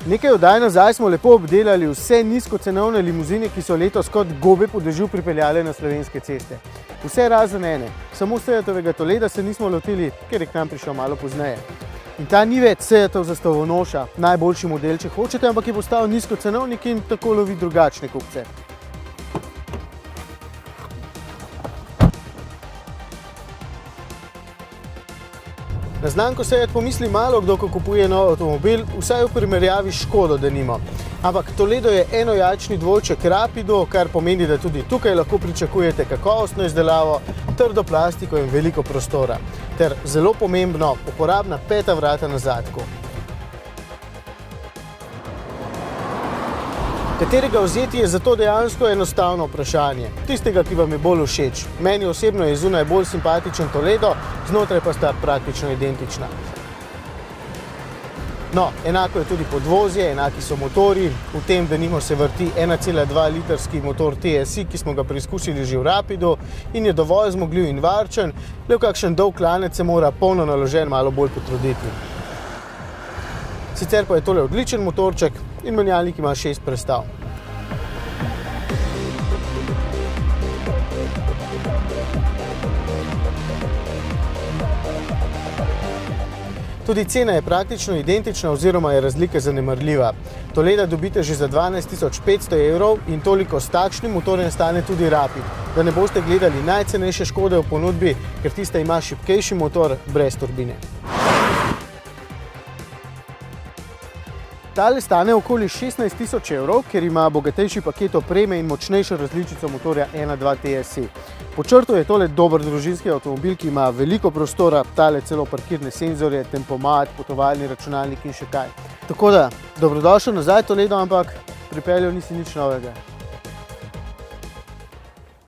Nekaj oddaj nazaj smo lepo obdelali vse nizkocenovne limuzine, ki so letos kot gobe po dežju pripeljale na slovenske ceste. Vse razen ene, samo Seatovega Toleda se nismo lotili, ker je k nam prišel malo pozneje. In ta ni več Seatov zastavonoša, najboljši model, če hočete, ampak je postal nizkocenovnik in tako lovi drugačne kupce. Na znamko Seat pomisli malo kdo, ko kupuje nov avtomobil, vsaj v primerjavi s Škodo denimo. Ampak Toledo je enojačni dvojček Rapido, kar pomeni, da tudi tukaj lahko pričakujete kakovostno izdelavo, trdo plastiko in veliko prostora. Ter zelo pomembno, uporabna peta vrata na zadku. Katerega vzeti je zato dejansko enostavno vprašanje. Tistega, ki vam je bolj všeč. Meni osebno je zunaj bolj simpatičen Toledo, znotraj pa sta praktično identična. No, enako je tudi podvozje, enaki so motorji. V tem denimo se vrti 1,2 litrski motor TSI, ki smo ga preizkusili že v Rapidu in je dovolj zmogljiv in varčen, le v kakšen dolg klanec se mora polno naložen malo bolj potruditi. Sicer pa je tole odličen motorček in menjalnik ima 6 prestav. Tudi cena je praktično identična oziroma je razlika zanemarljiva. Toleda dobite že za 12 500 evrov in toliko s takšnim motorjem stane tudi Rapid. Da ne boste gledali najcenejše Škode v ponudbi, ker tista ima šibkejši motor brez turbine. Tale stane okoli 16 000 evrov, ker ima bogatejši paket opreme in močnejšo različico motorja 1.2 TSI. Po črtu je tole dober družinski avtomobil, ki ima veliko prostora, tale celo parkirne senzorje, tempomat, potovalni računalnik in še kaj. Tako da, dobrodošel nazaj Toledo, ampak pripeljal nisi nič novega.